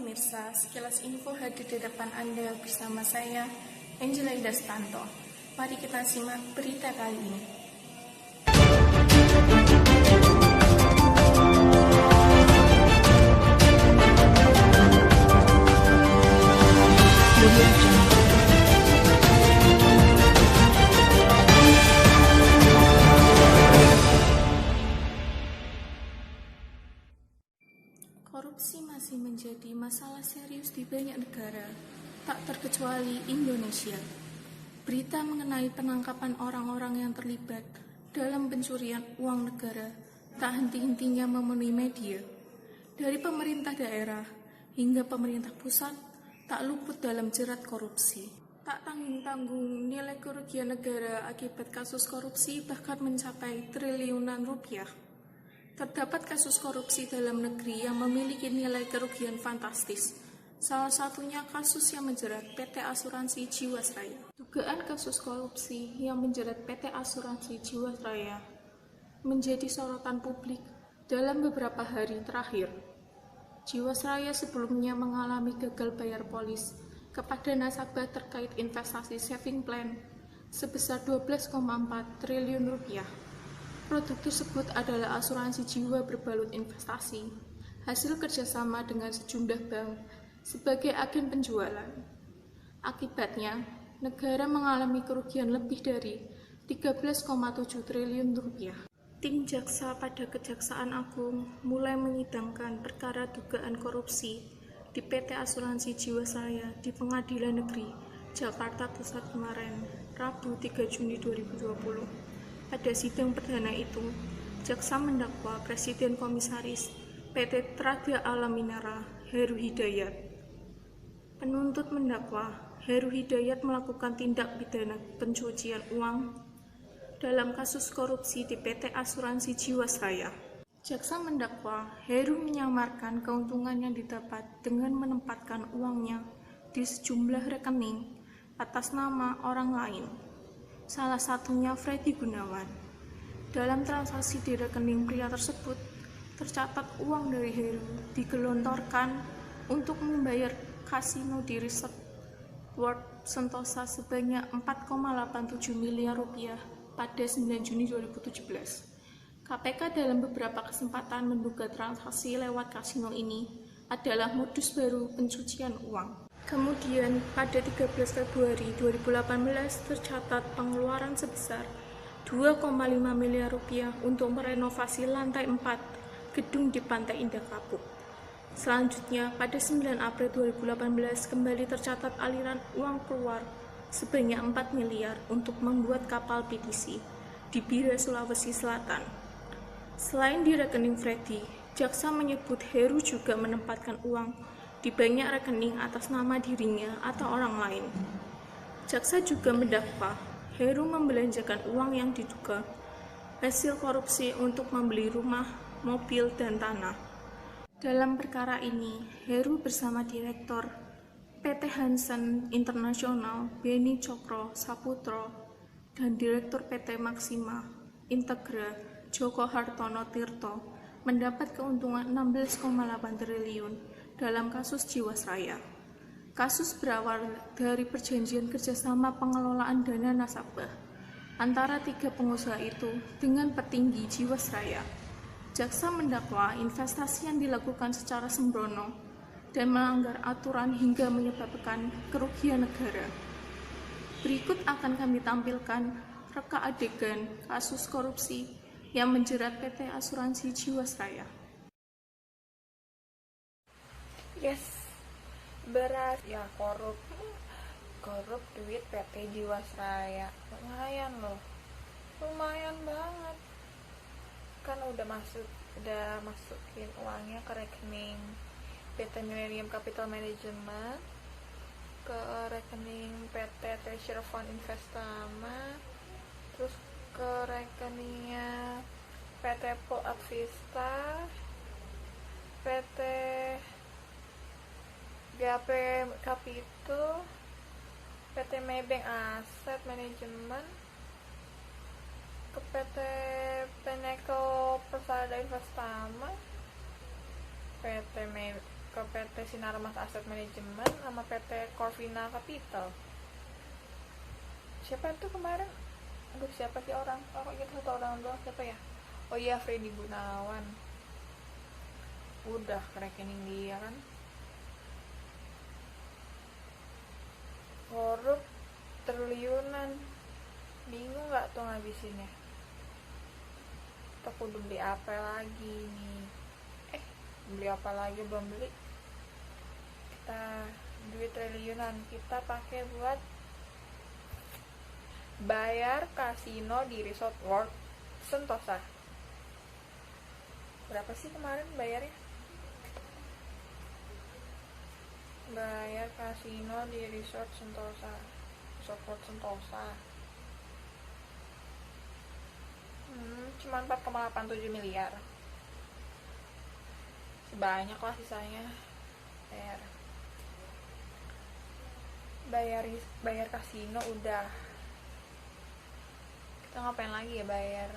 pemirsa, sekilas info hadir di depan Anda bersama saya, Angela Dastanto. Mari kita simak berita kali ini. Korupsi masih menjadi masalah serius di banyak negara, tak terkecuali Indonesia. Berita mengenai penangkapan orang-orang yang terlibat dalam pencurian uang negara tak henti-hentinya memenuhi media. Dari pemerintah daerah hingga pemerintah pusat tak luput dalam jerat korupsi. Tak tanggung-tanggung nilai kerugian negara akibat kasus korupsi bahkan mencapai triliunan rupiah. Terdapat kasus korupsi dalam negeri yang memiliki nilai kerugian fantastis. Salah satunya kasus yang menjerat PT Asuransi Jiwasraya. Dugaan kasus korupsi yang menjerat PT Asuransi Jiwasraya menjadi sorotan publik dalam beberapa hari terakhir. Jiwasraya sebelumnya mengalami gagal bayar polis kepada nasabah terkait investasi saving plan sebesar 12,4 triliun rupiah. Produk tersebut adalah asuransi jiwa berbalut investasi, hasil kerjasama dengan sejumlah bank sebagai agen penjualan. Akibatnya, negara mengalami kerugian lebih dari 13,7 triliun rupiah. Tim jaksa pada Kejaksaan Agung mulai menyidangkan perkara dugaan korupsi di PT Asuransi Jiwasraya di Pengadilan Negeri Jakarta Pusat kemarin, Rabu 3 Juni 2020. Pada sidang perdana itu, jaksa mendakwa Presiden Komisaris PT Tradya Alam Minera, Heru Hidayat. Penuntut mendakwa Heru Hidayat melakukan tindak pidana pencucian uang dalam kasus korupsi di PT Asuransi Jiwasraya. Jaksa mendakwa Heru menyamarkan keuntungan yang didapat dengan menempatkan uangnya di sejumlah rekening atas nama orang lain. Salah satunya Freddy Gunawan. Dalam transaksi di rekening pria tersebut, tercatat uang dari Heru digelontorkan untuk membayar kasino di Resort World Sentosa sebanyak 4,87 miliar rupiah pada 9 Juni 2017. KPK dalam beberapa kesempatan menduga transaksi lewat kasino ini adalah modus baru pencucian uang. Kemudian, pada 13 Februari 2018 tercatat pengeluaran sebesar 2,5 miliar rupiah untuk merenovasi lantai 4 gedung di Pantai Indah Kapuk. Selanjutnya, pada 9 April 2018 kembali tercatat aliran uang keluar sebanyak 4 miliar untuk membuat kapal PTC di Bira, Sulawesi Selatan. Selain di rekening Freddy, jaksa menyebut Heru juga menempatkan uang di banyak rekening atas nama dirinya atau orang lain. Jaksa juga mendakwa Heru membelanjakan uang yang diduga hasil korupsi untuk membeli rumah, mobil, dan tanah. Dalam perkara ini, Heru bersama Direktur PT Hansen Internasional Beni Cokro Saputro dan Direktur PT Maxima Integra Joko Hartono Tirto mendapat keuntungan 16,8 triliun dalam kasus Jiwasraya. Kasus berawal dari perjanjian kerjasama pengelolaan dana nasabah antara tiga pengusaha itu dengan petinggi Jiwasraya. Jaksa mendakwa investasi yang dilakukan secara sembrono dan melanggar aturan hingga menyebabkan kerugian negara. Berikut akan kami tampilkan reka adegan kasus korupsi yang menjerat PT Asuransi Jiwasraya. Yes, berat ya korup duit PT Jiwasraya, lumayan banget, kan udah masukin uangnya ke rekening PT Millennium Capital Management, ke rekening PT Treasure Fund Investama, terus ke rekeningnya PT Pol Advista, PT GAP Capital, PT Maybank Asset Management, ke PT Pinnacle Persada Investama, ke PT Sinarmas Asset Management sama PT Corvina Capital. Siapa itu kemarin? Aduh, siapa sih orang? Oh, gitu satu orang doang. Siapa ya? Oh iya, Freddy Gunawan. Udah ke rekening dia kan. Korup triliunan. Bingung gak tuh ngabisinnya? Kita kudu beli apa lagi nih? Beli apa lagi? Belum beli. Kita duit triliunan kita pakai buat bayar kasino di Resort World Sentosa. Berapa sih kemarin bayarnya? Bayar kasino di Resort Sentosa, Resort World Sentosa. Cuma 4,87 miliar. Sebanyak lah sisanya. Bayar kasino udah. Kita ngapain lagi ya bayar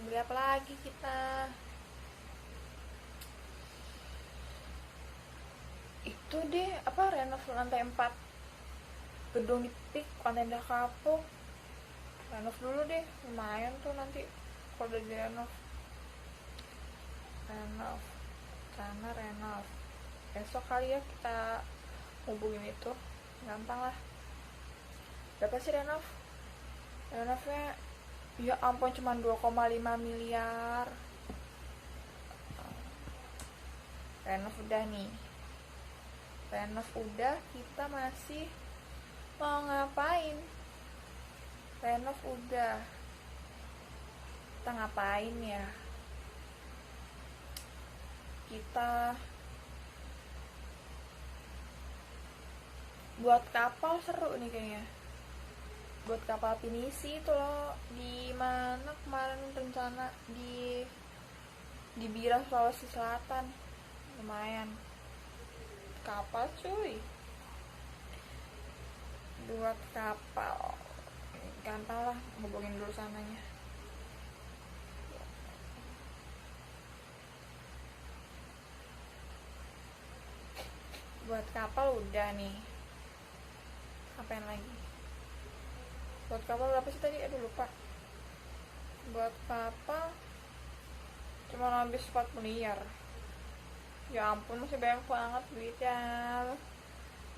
beli apa lagi kita? Itu deh apa, renov lantai 4 gedung di PIK Kontenda Kapuk. Renov dulu deh, lumayan tuh nanti kalau udah renov. Sana renov besok kali ya, kita hubungin itu, gampang lah. Berapa sih renovnya? Ya ampun, cuma 2,5 miliar. Renov udah nih, kita masih mau ngapain? Renov udah, kita ngapain ya? Kita buat kapal seru nih kayaknya. Buat kapal pinisi itu loh, di mana kemarin rencana di Bira, Sulawesi Selatan. Lumayan kapal cuy. Buat kapal gampang lah, hubungin dulu sananya. Buat kapal udah nih, apain lagi? Buat kapal berapa sih tadi? Aduh lupa. Buat kapal cuma habis 4 miliar. Ya ampun, masih banyak banget duitnya.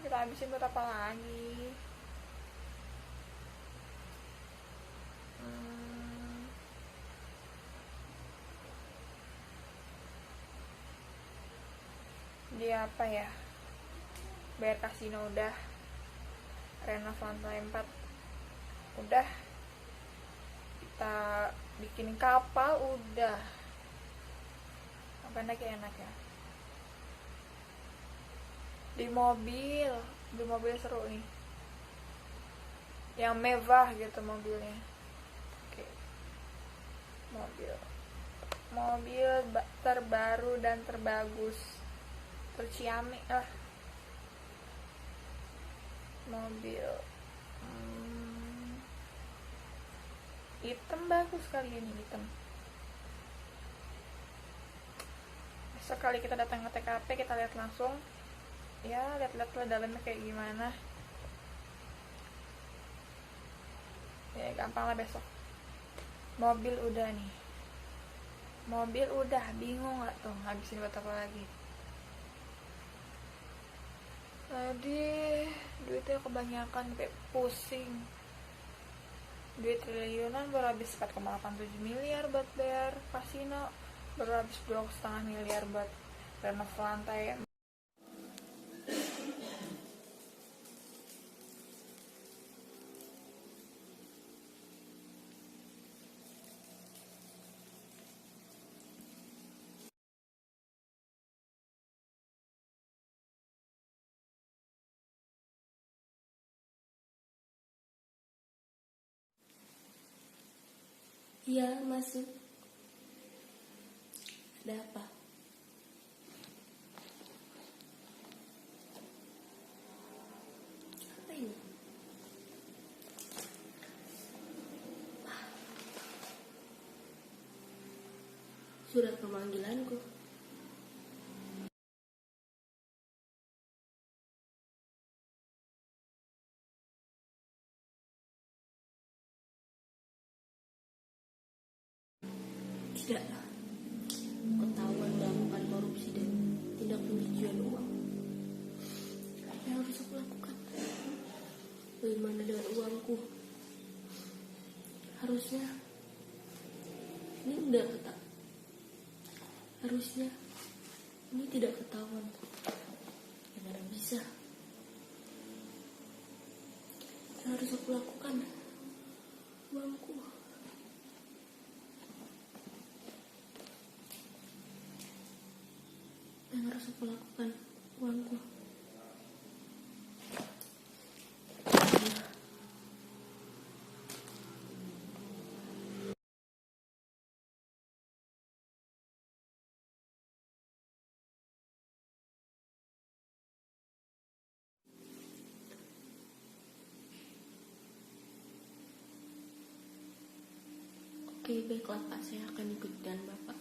Kita habisin buat apa lagi? Dia apa ya? Bayar kasino udah, renov lantai 4 udah, kita bikin kapal udah. Apa lagi enak ya? Di mobil seru nih, yang mewah gitu mobilnya. Oke. Mobil terbaru dan terbagus, terciamik lah. Mobil hitam bagus kali ini, hitam. Besok kali kita datang ke TKP, kita lihat langsung ya, lihat-lihat lah dalamnya kayak gimana ya, gampang lah besok. Mobil udah nih, bingung gak tuh ngabisin buat apa lagi? Tadi duitnya kebanyakan, kayak pusing. Duit triliunan baru habis 4,87 miliar buat bayar kasino, baru habis 2,5 miliar buat renov lantai. Iya, masuk. Ada apa? Apa ini? Surat pemanggilanku. tidak ketahuan melakukan korupsi dan tindak pencucian uang. Apa yang harus aku lakukan? Bagaimana dengan uangku? Harusnya ini harusnya ini tidak ketahuan. Bagaimana bisa? Yang harus aku lakukan? Uangku. Yang harus aku lakukan? Uangku. Oke, baiklah Pak, saya akan ikut dengan Bapak.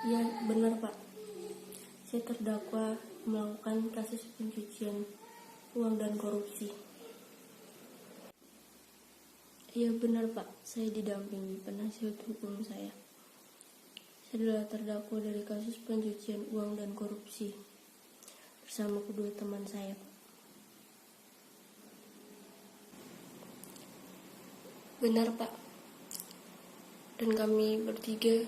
Ya, benar Pak. Saya terdakwa melakukan kasus pencucian uang dan korupsi. Ya, benar Pak. Saya didampingi penasihat hukum saya. Saya adalah terdakwa dari kasus pencucian uang dan korupsi bersama kedua teman saya, Pak. Benar Pak. Dan kami bertiga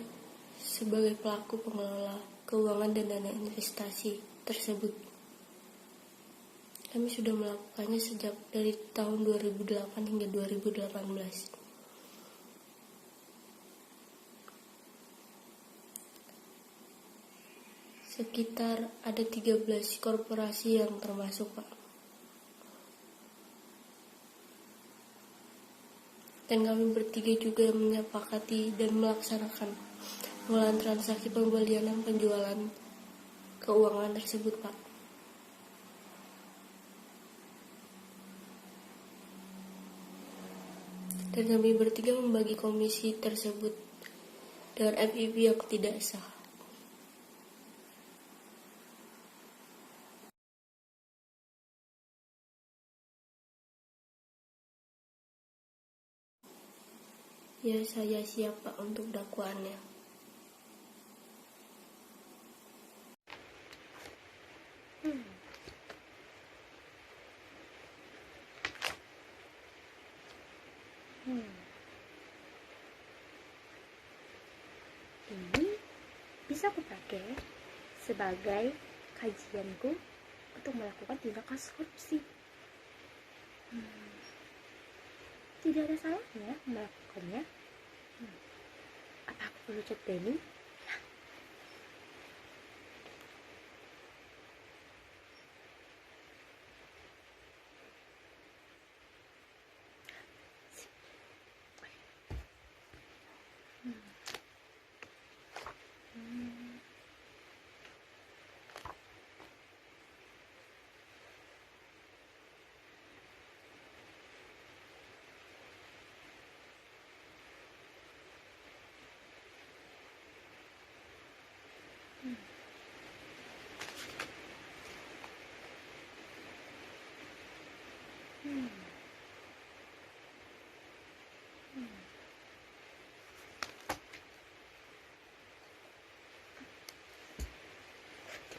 sebagai pelaku pengelola keuangan dan dana investasi tersebut. Kami sudah melakukannya sejak dari tahun 2008 hingga 2018. Sekitar ada 13 korporasi yang termasuk, Pak. Dan kami bertiga juga menyepakati dan melaksanakan pengelolaan transaksi pembelian dan penjualan keuangan tersebut, Pak. Dan kami bertiga membagi komisi tersebut dengan FIP yang tidak sah. Ya, saya siap Pak untuk dakwaannya. Ini bisa aku pakai sebagai kajianku untuk melakukan tindak kasus korupsi. Tidak ada salahnya melakukannya. Apa aku perlu chat Denny?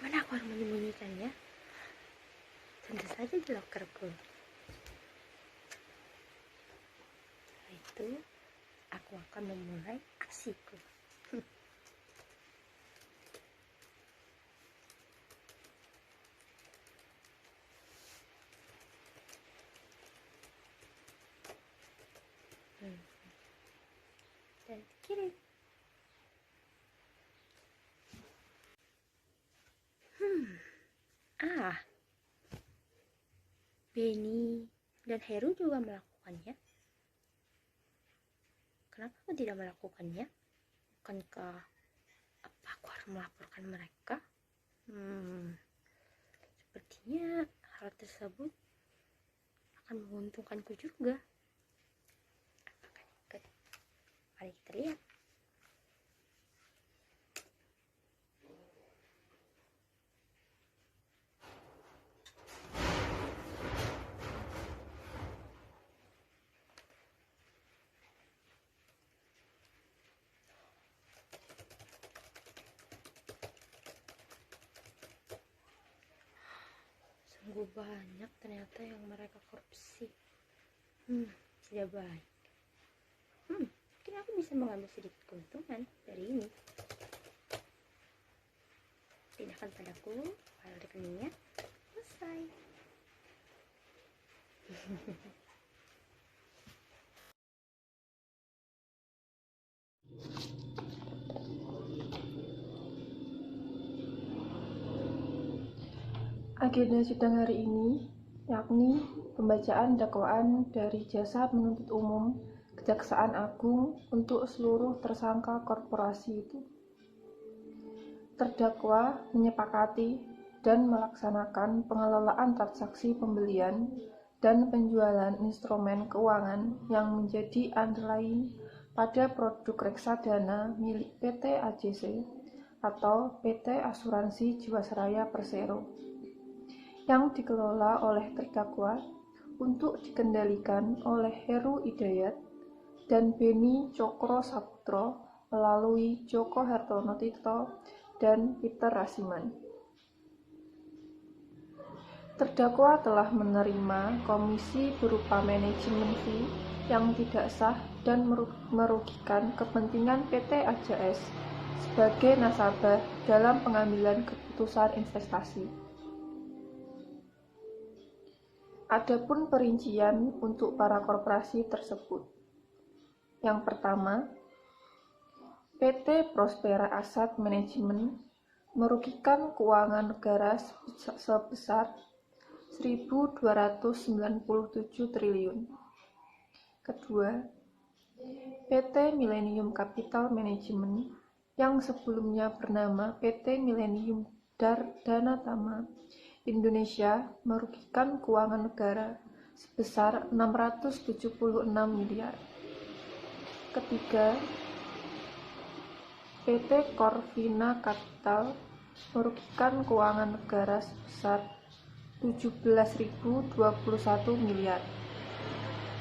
Dimana aku harus menyembunyikannya? Tentu saja di lockerku. Setelah itu, aku aku akan memulai aksiku. Dan kirim. Benny dan Heru juga melakukannya. Kenapa aku tidak melakukannya? Bukankah aku harus melaporkan mereka? Sepertinya hal tersebut akan menguntungkanku juga. Apakah ikut? Mari kita lihat. Sungguh banyak ternyata yang mereka korupsi. Tidak baik. Mungkin aku bisa mengambil sedikit keuntungan dari ini. Pindahkan padaku file rekeningnya. Selesai. Agenda sidang hari ini yakni pembacaan dakwaan dari jaksa penuntut umum Kejaksaan Agung untuk seluruh tersangka korporasi itu. Terdakwa menyepakati dan melaksanakan pengelolaan transaksi pembelian dan penjualan instrumen keuangan yang menjadi underlying pada produk reksadana milik PT AJC atau PT Asuransi Jiwasraya Persero yang dikelola oleh terdakwa untuk dikendalikan oleh Heru Hidayat dan Benny Cokro Saputro melalui Joko Hartono Tirto dan Peter Rasiman. Terdakwa telah menerima komisi berupa manajemen fee yang tidak sah dan merugikan kepentingan PT AJS sebagai nasabah dalam pengambilan keputusan investasi. Adapun perincian untuk para korporasi tersebut. Yang pertama, PT Prospera Asset Management merugikan keuangan negara sebesar 1.297 triliun. Kedua, PT Millennium Capital Management yang sebelumnya bernama PT Millennium Danatama Indonesia merugikan keuangan negara sebesar 676 miliar. Ketiga, PT Corvina Capital merugikan keuangan negara sebesar 17.021 miliar.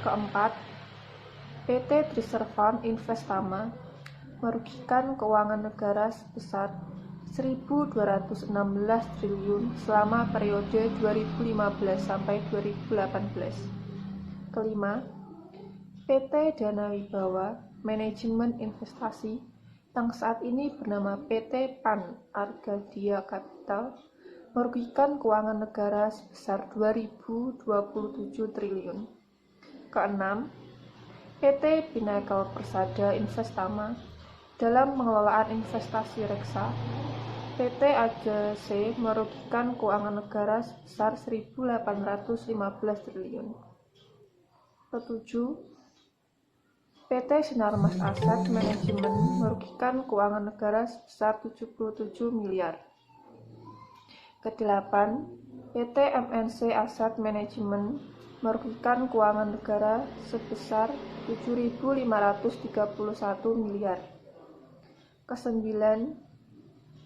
Keempat, PT Triservan Investama merugikan keuangan negara sebesar 1.216 triliun selama periode 2015 sampai 2018. Kelima, PT Dana Wibawa Manajemen Investasi yang saat ini bernama PT Pan Argadia Capital merugikan keuangan negara sebesar 2.027 triliun. Keenam, PT Pinnacle Persada Investama dalam pengelolaan investasi reksa, PT AJC merugikan keuangan negara sebesar 1.815 triliun. Ketujuh, PT Sinarmas Asset Management merugikan keuangan negara sebesar 77 miliar. Kedelapan, PT MNC Asset Management merugikan keuangan negara sebesar 7.531 miliar. Kesembilan,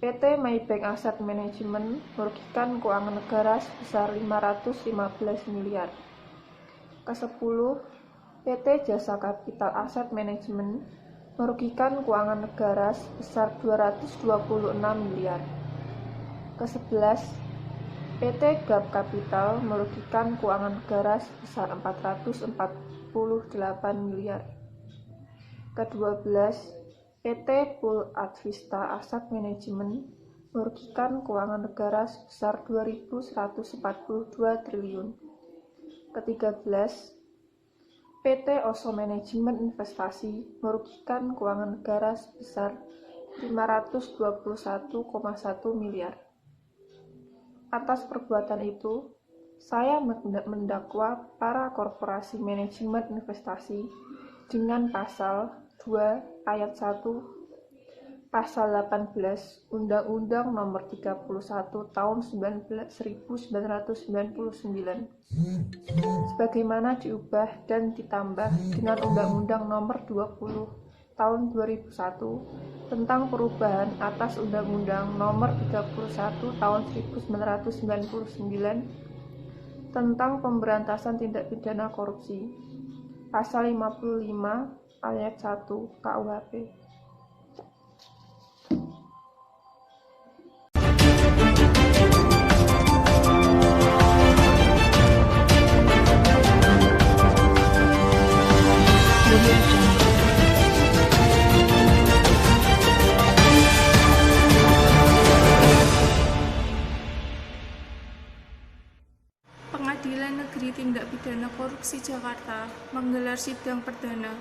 PT Maybank Asset Management merugikan keuangan negara sebesar 515 miliar. Kesepuluh, PT Jasa Capital Asset Management merugikan keuangan negara sebesar 226 miliar. Kesebelas, PT Gap Capital merugikan keuangan negara sebesar 448 miliar. Ke-12, PT Pool Advista Asset Management merugikan keuangan negara sebesar 2.142 triliun. Ke-13, PT Oso Manajemen Investasi merugikan keuangan negara sebesar 521,1 miliar. Atas perbuatan itu, saya mendakwa para korporasi manajemen investasi dengan pasal 2 ayat 1 pasal 18 Undang-Undang Nomor 31 Tahun 1999 sebagaimana diubah dan ditambah dengan Undang-Undang Nomor 20 Tahun 2001 tentang perubahan atas Undang-Undang Nomor 31 Tahun 1999 tentang pemberantasan tindak pidana korupsi, pasal 55 ayat 1 KUHP. Pengadilan Negeri Tindak Pidana Korupsi Jakarta menggelar sidang perdana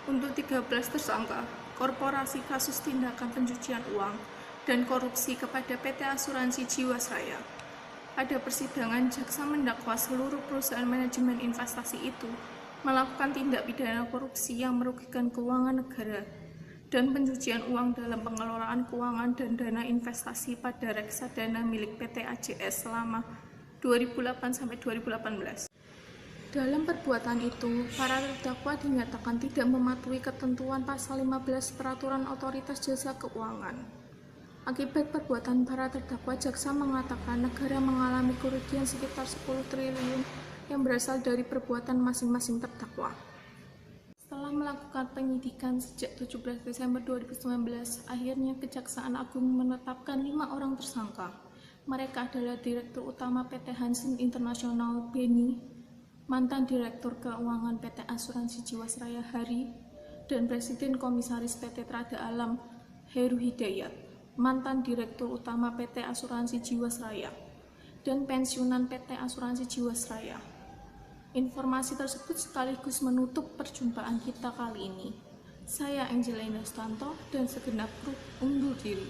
untuk 13 tersangka korporasi kasus tindakan pencucian uang dan korupsi kepada PT Asuransi Jiwasraya. Pada persidangan, jaksa mendakwa seluruh perusahaan manajemen investasi itu melakukan tindak pidana korupsi yang merugikan keuangan negara dan pencucian uang dalam pengelolaan keuangan dan dana investasi pada reksadana milik PT AJS selama 2008-2018. Dalam perbuatan itu, para terdakwa dinyatakan tidak mematuhi ketentuan pasal 15 Peraturan Otoritas Jasa Keuangan. Akibat perbuatan para terdakwa, jaksa mengatakan negara mengalami kerugian sekitar 10 triliun yang berasal dari perbuatan masing-masing terdakwa. Setelah melakukan penyidikan sejak 17 Desember 2019, akhirnya Kejaksaan Agung menetapkan 5 orang tersangka. Mereka adalah Direktur Utama PT Hansen International Beni, mantan Direktur Keuangan PT Asuransi Jiwasraya Hari, dan Presiden Komisaris PT Trada Alam Heru Hidayat, mantan Direktur Utama PT Asuransi Jiwasraya, dan pensiunan PT Asuransi Jiwasraya. Informasi tersebut sekaligus menutup perjumpaan kita kali ini. Saya Angelina Stanto dan segenap kru undur diri.